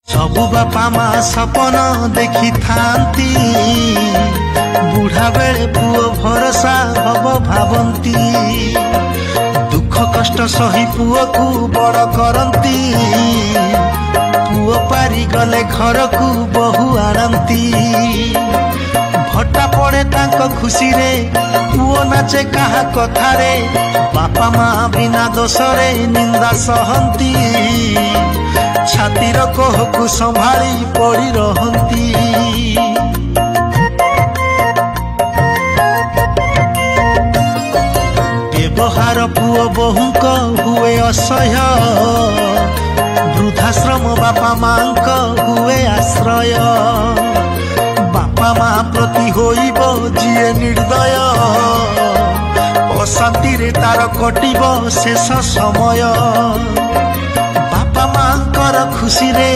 सबु बापा माँ सपन देखी थांती बुढ़ा बेले पुओ भरोसा हब भावंती दुख कष्ट सही पुओ को बड़ करंती पुओ पारी गले घर को बहु आनती भट्टा पड़े तांको खुशी रे पुओ नाचे कहा कथा रे बापा माँ बिना दोषरे निंदा सहंती छातीर कोहकु संभाली पड़ी रहंती व्यवहार पुओ बहुक हुए असह्य वृद्धाश्रम बापा मांक हुए आश्रय बापा माँ प्रति होइब जिए निर्दय अशांति रे तार कटिब शेष समय बापा मांकर खुशी रे